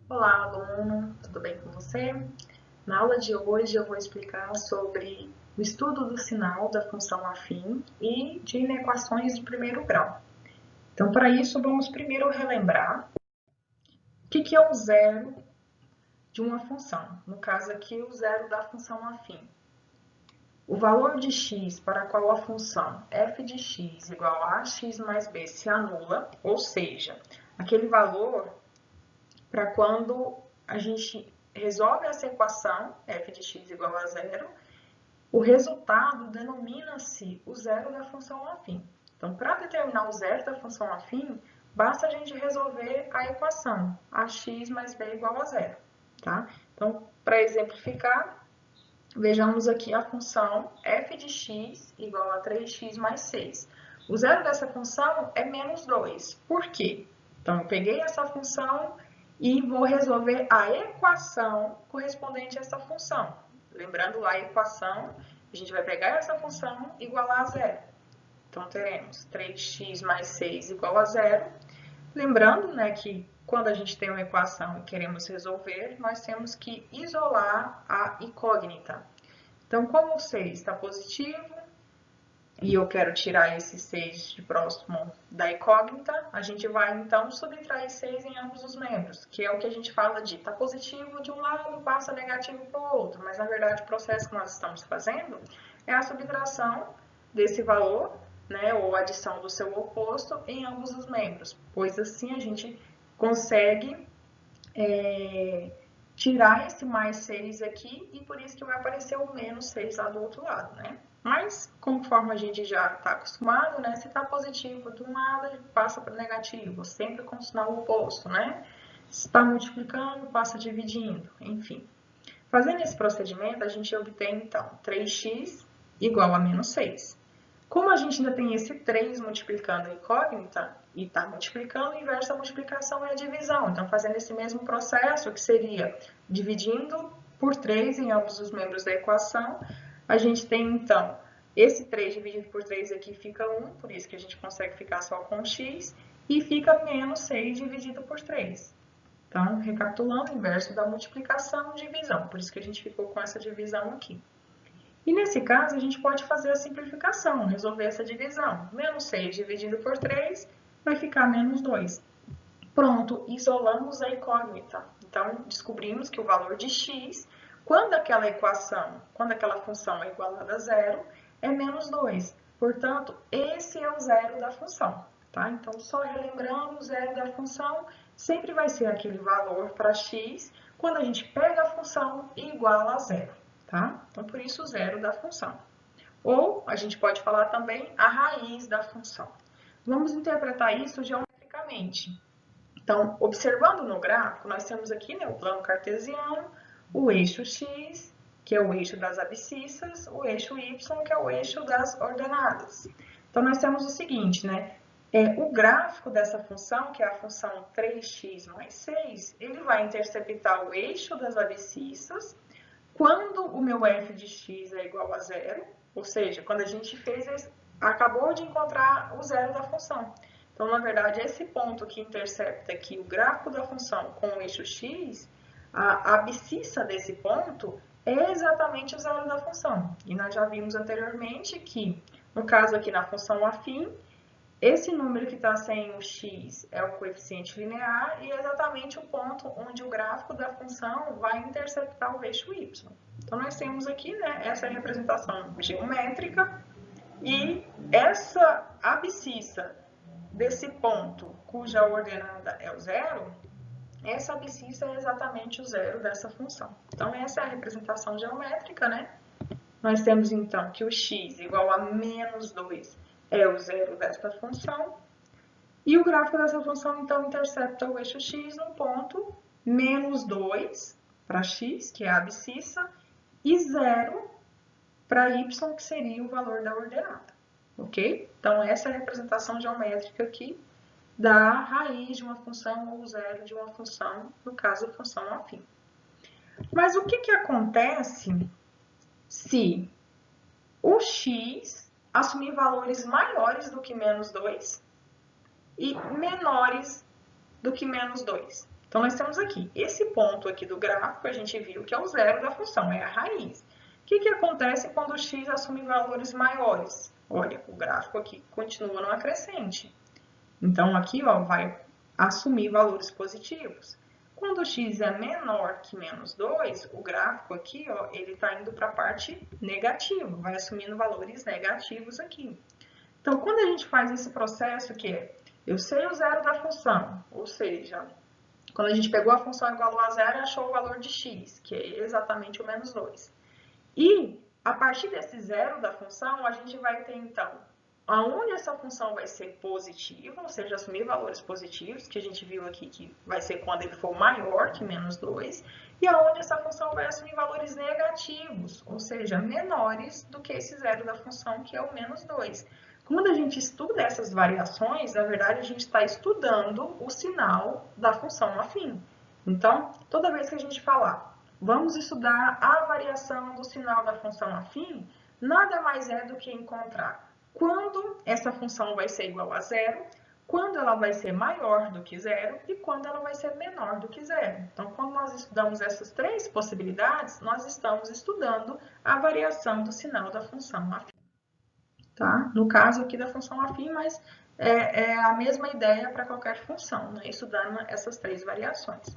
Olá, aluno, tudo bem com você? Na aula de hoje eu vou explicar sobre o estudo do sinal da função afim e de inequações de primeiro grau. Então, para isso, vamos primeiro relembrar o que é o zero de uma função. No caso aqui, o zero da função afim. O valor de x para a qual a função f de x igual a x mais b se anula, ou seja, aquele valor para quando a gente resolve essa equação, f de x igual a zero, o resultado denomina-se o zero da função afim. Então, para determinar o zero da função afim, basta a gente resolver a equação, ax mais b igual a zero. Tá? Então, para exemplificar, vejamos aqui a função f de x igual a 3x mais 6. O zero dessa função é menos 2. Por quê? Então, eu peguei essa função e vou resolver a equação correspondente a essa função. Lembrando lá a equação, a gente vai pegar essa função e igualar a zero. Então, teremos 3x mais 6 igual a zero. Lembrando, né, que quando a gente tem uma equação e queremos resolver, nós temos que isolar a incógnita. Então, como o 6 está positivo e eu quero tirar esse 6 de próximo da incógnita, a gente vai, então, subtrair 6 em ambos os membros, que é o que a gente fala de está positivo de um lado, passa negativo para o outro. Mas, na verdade, o processo que nós estamos fazendo é a subtração desse valor, né, ou adição do seu oposto em ambos os membros, pois assim a gente consegue tirar esse mais 6 aqui e por isso que vai aparecer o menos 6 lá do outro lado, né? Mas, conforme a gente já está acostumado, né? Se está positivo de um lado, passa para negativo, sempre com o sinal oposto, né? Se está multiplicando, passa dividindo, enfim. Fazendo esse procedimento, a gente obtém, então, 3x igual a menos 6. Como a gente ainda tem esse 3 multiplicando a incógnita e está multiplicando, o inverso da multiplicação é a divisão. Então, fazendo esse mesmo processo, que seria dividindo por 3 em ambos os membros da equação, a gente tem, então, esse 3 dividido por 3 aqui fica 1, por isso que a gente consegue ficar só com x, e fica menos 6 dividido por 3. Então, recapitulando, o inverso da multiplicação, divisão. Por isso que a gente ficou com essa divisão aqui. E nesse caso, a gente pode fazer a simplificação, resolver essa divisão. Menos 6 dividido por 3 vai ficar menos 2. Pronto, isolamos a incógnita. Então, descobrimos que o valor de x, quando aquela equação, quando aquela função é igualada a zero, é menos 2. Portanto, esse é o zero da função. Tá? Então, só relembrando, o zero da função sempre vai ser aquele valor para x quando a gente pega a função e iguala a zero. Tá? Então, por isso, o zero da função. Ou, a gente pode falar também a raiz da função. Vamos interpretar isso geometricamente. Então, observando no gráfico, nós temos aqui, né, o plano cartesiano, o eixo x, que é o eixo das abscissas, o eixo y, que é o eixo das ordenadas. Então, nós temos o seguinte, né? O gráfico dessa função, que é a função 3x mais 6, ele vai interceptar o eixo das abscissas quando o meu f de x é igual a zero, ou seja, quando a gente acabou de encontrar o zero da função. Então, na verdade, esse ponto que intercepta aqui o gráfico da função com o eixo x, a abscissa desse ponto é exatamente o zero da função. E nós já vimos anteriormente que, no caso aqui na função afim, esse número que está sem o x é o coeficiente linear e é exatamente o ponto onde o gráfico da função vai interceptar o eixo y. Então, nós temos aqui, né, essa representação geométrica e essa abscissa desse ponto, cuja ordenada é o zero, essa abscissa é exatamente o zero dessa função. Então, essa é a representação geométrica, né? Nós temos, então, que o x igual a menos 2 é o zero desta função. E o gráfico dessa função, então, intercepta o eixo x no ponto menos 2 para x, que é a abscissa, e 0 para y, que seria o valor da ordenada. Ok? Então, essa é a representação geométrica aqui da raiz de uma função ou zero de uma função, no caso, a função afim. Mas o que acontece se o x assumir valores maiores do que menos 2 e menores do que menos 2? Então, nós temos aqui, esse ponto aqui do gráfico, a gente viu que é o zero da função, é a raiz. O que acontece quando o x assume valores maiores? Olha, o gráfico aqui continua numa crescente. Então, aqui ó, vai assumir valores positivos. Quando o x é menor que menos 2, o gráfico aqui ó, ele está indo para a parte negativa, vai assumindo valores negativos aqui. Então, quando a gente faz esse processo que é, eu sei o zero da função, ou seja, quando a gente pegou a função igual a zero e achou o valor de x, que é exatamente o menos 2. E, a partir desse zero da função, a gente vai ter, então, aonde essa função vai ser positiva, ou seja, assumir valores positivos, que a gente viu aqui que vai ser quando ele for maior que menos 2, e aonde essa função vai assumir valores negativos, ou seja, menores do que esse zero da função, que é o menos 2. Quando a gente estuda essas variações, na verdade, a gente está estudando o sinal da função afim. Então, toda vez que a gente falar, vamos estudar a variação do sinal da função afim, nada mais é do que encontrar quando essa função vai ser igual a zero, quando ela vai ser maior do que zero e quando ela vai ser menor do que zero. Então, quando nós estudamos essas três possibilidades, nós estamos estudando a variação do sinal da função afim. Tá? No caso aqui da função afim, mas é a mesma ideia para qualquer função, né? Estudando essas três variações.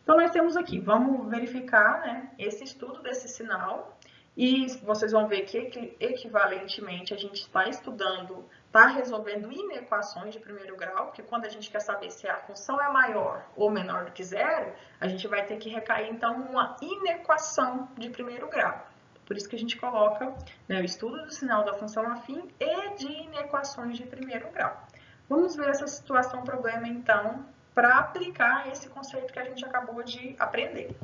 Então, nós temos aqui, vamos verificar, né, esse estudo desse sinal, e vocês vão ver que equivalentemente a gente está estudando, está resolvendo inequações de primeiro grau, porque quando a gente quer saber se a função é maior ou menor do que zero, a gente vai ter que recair, então, uma inequação de primeiro grau. Por isso que a gente coloca, né, o estudo do sinal da função afim e de inequações de primeiro grau. Vamos ver essa situação problema, então, para aplicar esse conceito que a gente acabou de aprender.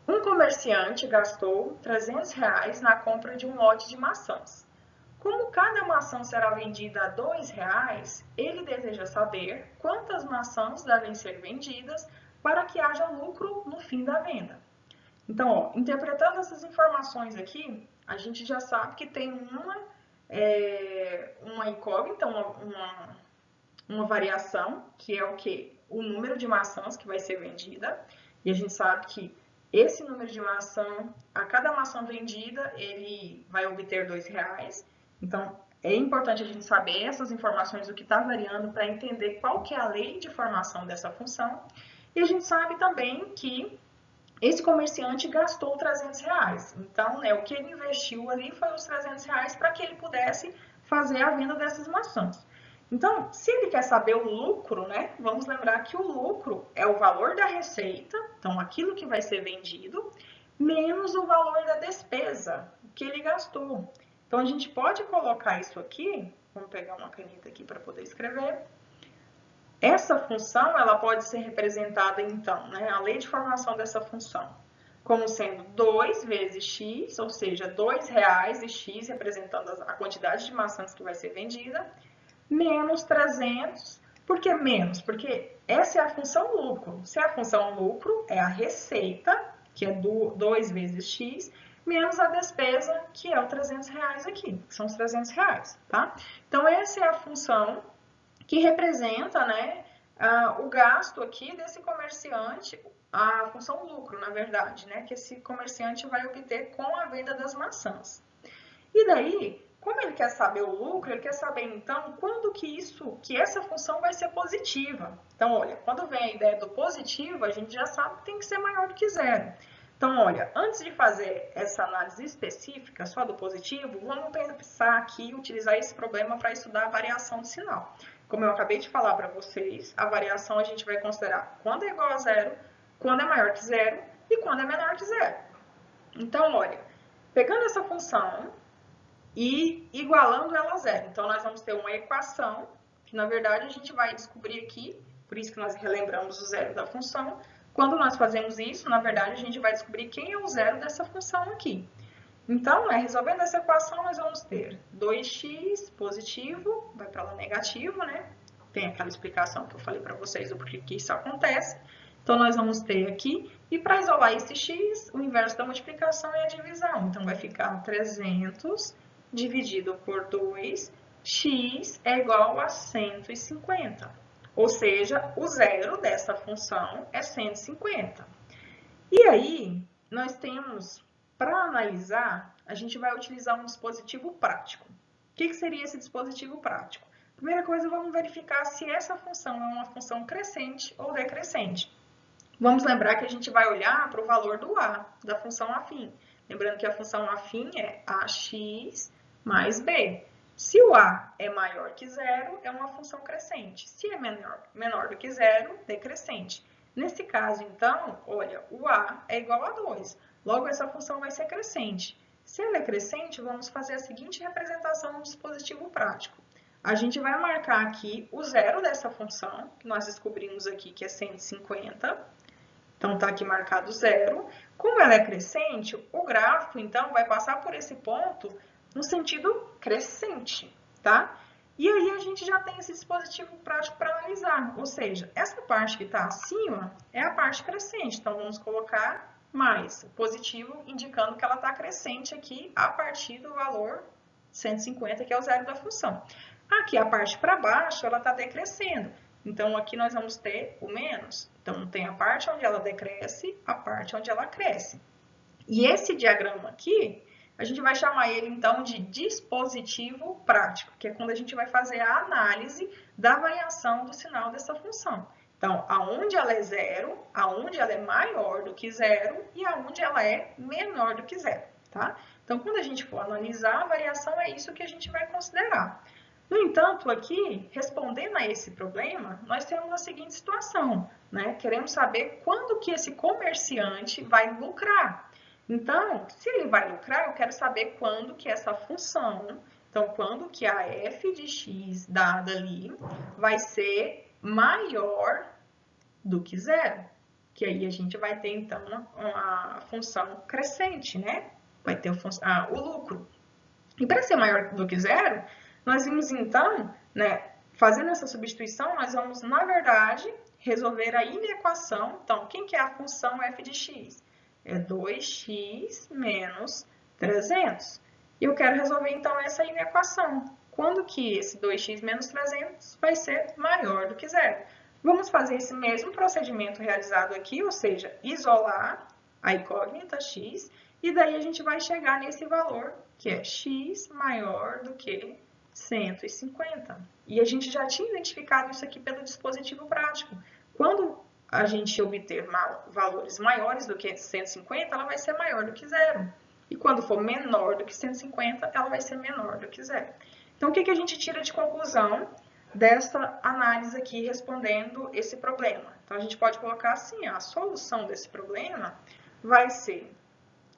Um comerciante gastou R$300 na compra de um lote de maçãs. Como cada maçã será vendida a R$2, ele deseja saber quantas maçãs devem ser vendidas para que haja lucro no fim da venda. Então, ó, interpretando essas informações aqui, a gente já sabe que tem uma incógnita, uma variação, que é o quê? O número de maçãs que vai ser vendida. E a gente sabe que esse número de maçã, a cada maçã vendida, ele vai obter R$2. Então, é importante a gente saber essas informações do que está variando para entender qual que é a lei de formação dessa função. E a gente sabe também que esse comerciante gastou R$300. Então, né, o que ele investiu ali foi os R$300 para que ele pudesse fazer a venda dessas maçãs. Então, se ele quer saber o lucro, né, vamos lembrar que o lucro é o valor da receita, então aquilo que vai ser vendido, menos o valor da despesa que ele gastou. Então, a gente pode colocar isso aqui, vamos pegar uma caneta aqui para poder escrever. Essa função, ela pode ser representada, então, né, a lei de formação dessa função, como sendo 2 vezes x, ou seja, R$2 e x, representando a quantidade de maçãs que vai ser vendida, menos 300. Por que menos? Porque essa é a função lucro. Se a função lucro é a receita, que é 2 vezes x, menos a despesa, que é o R$300 aqui, que são os R$300, tá? Então, essa é a função que representa, né, o gasto aqui desse comerciante, a função lucro, na verdade, né, que esse comerciante vai obter com a venda das maçãs. E daí, como ele quer saber o lucro, ele quer saber, então, quando que essa função vai ser positiva. Então, olha, quando vem a ideia do positivo, a gente já sabe que tem que ser maior do que zero. Então, olha, antes de fazer essa análise específica só do positivo, vamos pensar aqui, utilizar esse problema para estudar a variação do sinal. Como eu acabei de falar para vocês, a variação a gente vai considerar quando é igual a zero, quando é maior que zero e quando é menor que zero. Então, olha, pegando essa função e igualando ela a zero. Então, nós vamos ter uma equação, que na verdade a gente vai descobrir aqui, por isso que nós relembramos o zero da função. Quando nós fazemos isso, na verdade, a gente vai descobrir quem é o zero dessa função aqui. Então, resolvendo essa equação, nós vamos ter 2x positivo, vai para lá negativo, né? Tem aquela explicação que eu falei para vocês do porquê que isso acontece. Então, nós vamos ter aqui, e para isolar esse x, o inverso da multiplicação é a divisão. Então, vai ficar 300 dividido por 2, x é igual a 150. Ou seja, o zero dessa função é 150. E aí, nós temos, para analisar, a gente vai utilizar um dispositivo prático. O que seria esse dispositivo prático? Primeira coisa, vamos verificar se essa função é uma função crescente ou decrescente. Vamos lembrar que a gente vai olhar para o valor do a, da função afim. Lembrando que a função afim é ax mais b. Se o a é maior que zero, é uma função crescente. Se é menor do que zero, decrescente. Nesse caso, então, olha, o a é igual a 2. Logo, essa função vai ser crescente. Se ela é crescente, vamos fazer a seguinte representação no dispositivo prático. A gente vai marcar aqui o zero dessa função, que nós descobrimos aqui que é 150. Então, está aqui marcado zero. Como ela é crescente, o gráfico, então, vai passar por esse ponto no sentido crescente, tá? E aí, a gente já tem esse dispositivo prático para analisar. Ou seja, essa parte que está acima é a parte crescente. Então, vamos colocar mais positivo, indicando que ela está crescente aqui a partir do valor 150, que é o zero da função. Aqui, a parte para baixo, ela está decrescendo. Então, aqui nós vamos ter o menos. Então, tem a parte onde ela decresce, a parte onde ela cresce. E esse diagrama aqui, a gente vai chamar ele, então, de dispositivo prático, que é quando a gente vai fazer a análise da variação do sinal dessa função. Então, aonde ela é zero, aonde ela é maior do que zero e aonde ela é menor do que zero, tá? Então, quando a gente for analisar a variação, é isso que a gente vai considerar. No entanto, aqui, respondendo a esse problema, nós temos a seguinte situação, né? Queremos saber quando que esse comerciante vai lucrar. Então, se ele vai lucrar, eu quero saber quando que essa função, então, quando que a f de x dada ali vai ser maior do que zero. Que aí a gente vai ter, então, uma função crescente, né? Vai ter o lucro. E para ser maior do que zero, nós vimos, então, né, fazendo essa substituição, nós vamos, na verdade, resolver a inequação. Então, quem que é a função f de x? É 2x menos 300. E eu quero resolver, então, essa inequação. Quando que esse 2x menos 300 vai ser maior do que zero? Vamos fazer esse mesmo procedimento realizado aqui, ou seja, isolar a incógnita x, e daí a gente vai chegar nesse valor, que é x maior do que 150. E a gente já tinha identificado isso aqui pelo dispositivo prático. Quando a gente obter valores maiores do que 150, ela vai ser maior do que zero. E quando for menor do que 150, ela vai ser menor do que zero. Então, o que a gente tira de conclusão dessa análise aqui respondendo esse problema? Então, a gente pode colocar assim, a solução desse problema vai ser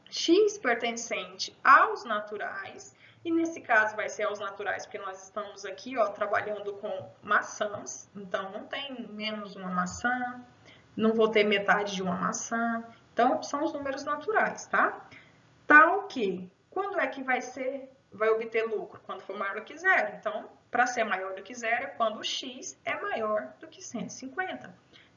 x pertencente aos naturais, e nesse caso vai ser aos naturais, porque nós estamos aqui, ó, trabalhando com maçãs, então não tem menos uma maçã, não vou ter metade de uma maçã, então são os números naturais, tá? Tal que, quando é que vai obter lucro? Quando for maior do que zero. Então, para ser maior do que zero é quando o x é maior do que 150.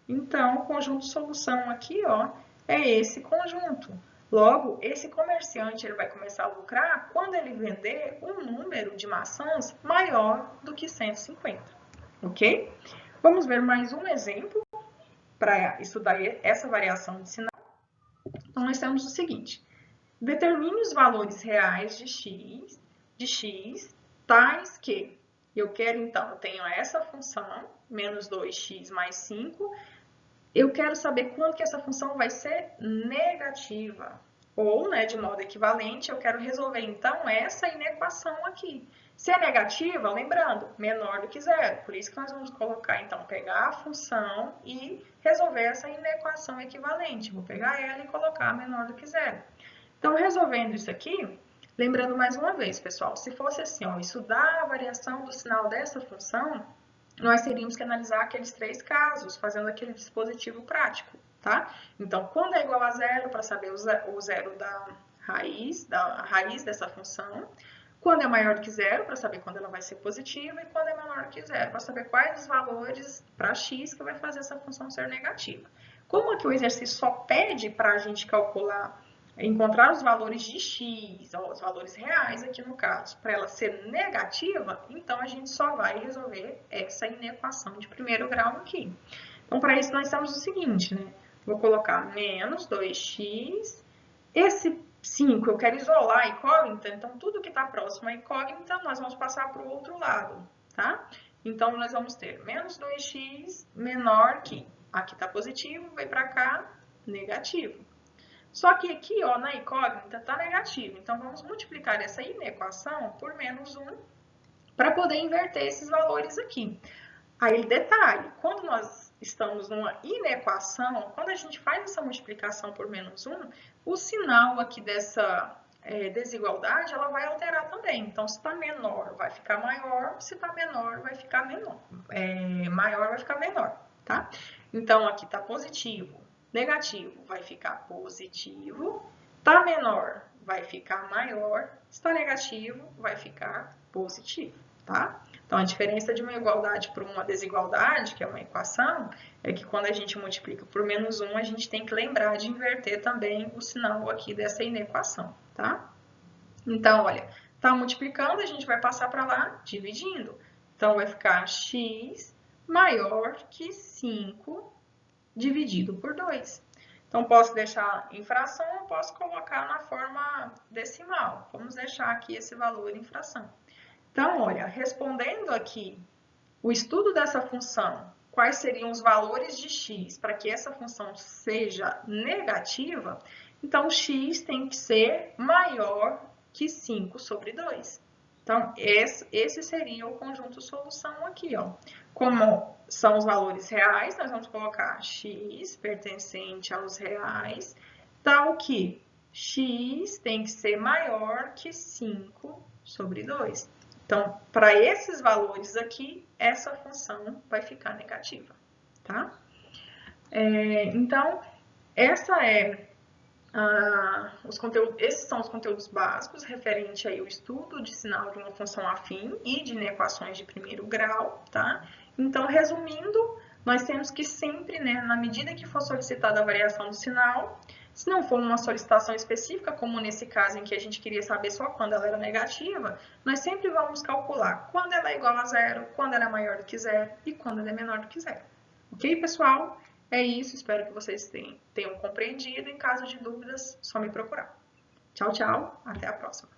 Então, o conjunto de solução aqui, ó, é esse conjunto. Logo, esse comerciante ele vai começar a lucrar quando ele vender um número de maçãs maior do que 150, ok? Vamos ver mais um exemplo para estudar essa variação de sinal. Então, nós temos o seguinte: determine os valores reais de x, tais que eu quero, então, eu tenho essa função, menos 2x mais 5, eu quero saber quando que essa função vai ser negativa. Ou, né, de modo equivalente, eu quero resolver, então, essa inequação aqui. Se é negativa, lembrando, menor do que zero. Por isso que nós vamos colocar, então, pegar a função e resolver essa inequação equivalente. Vou pegar ela e colocar menor do que zero. Então, resolvendo isso aqui, lembrando mais uma vez, pessoal, se fosse assim, ó, estudar a variação do sinal dessa função, nós teríamos que analisar aqueles 3 casos, fazendo aquele dispositivo prático, tá? Então, quando é igual a zero, para saber o zero da raiz dessa função. Quando é maior do que zero, para saber quando ela vai ser positiva. E quando é menor do que zero, para saber quais os valores para x que vai fazer essa função ser negativa. Como aqui o exercício só pede para a gente calcular encontrar os valores de x, ó, os valores reais aqui no caso, para ela ser negativa, então a gente só vai resolver essa inequação de primeiro grau aqui. Então, para isso, nós temos o seguinte, né? Vou colocar menos 2x, esse 5 eu quero isolar a incógnita, então tudo que está próximo à incógnita, nós vamos passar para o outro lado, tá? Então, nós vamos ter menos 2x menor que, aqui está positivo, vai para cá, negativo. Só que aqui, ó, na incógnita, está negativo. Então, vamos multiplicar essa inequação por menos 1 para poder inverter esses valores aqui. Aí, detalhe, quando nós estamos numa inequação, quando a gente faz essa multiplicação por menos 1, o sinal aqui dessa desigualdade, ela vai alterar também. Então, se está menor, vai ficar maior, se está menor, vai ficar menor. Maior vai ficar menor, tá? Então, aqui está positivo. Negativo vai ficar positivo, está menor vai ficar maior, está negativo vai ficar positivo, tá? Então, a diferença de uma igualdade por uma desigualdade, que é uma equação, é que quando a gente multiplica por menos 1, a gente tem que lembrar de inverter também o sinal aqui dessa inequação, tá? Então, olha, está multiplicando, a gente vai passar para lá dividindo. Então, vai ficar x maior que 5 dividido por 2. Então, posso deixar em fração ou posso colocar na forma decimal. Vamos deixar aqui esse valor em fração. Então, olha, respondendo aqui o estudo dessa função, quais seriam os valores de x para que essa função seja negativa, então, x tem que ser maior que 5 sobre 2. Então, esse seria o conjunto solução aqui, ó. Como são os valores reais, nós vamos colocar x pertencente aos reais, tal que x tem que ser maior que 5 sobre 2. Então, para esses valores aqui, essa função vai ficar negativa, tá? Então, esses são os conteúdos básicos referente aí ao estudo de sinal de uma função afim e de inequações de primeiro grau, tá? Então, resumindo, nós temos que sempre, né, na medida que for solicitada a variação do sinal, se não for uma solicitação específica, como nesse caso em que a gente queria saber só quando ela era negativa, nós sempre vamos calcular quando ela é igual a zero, quando ela é maior do que zero e quando ela é menor do que zero. Ok, pessoal? É isso, espero que vocês tenham compreendido. Em caso de dúvidas, só me procurar. Tchau, tchau, até a próxima.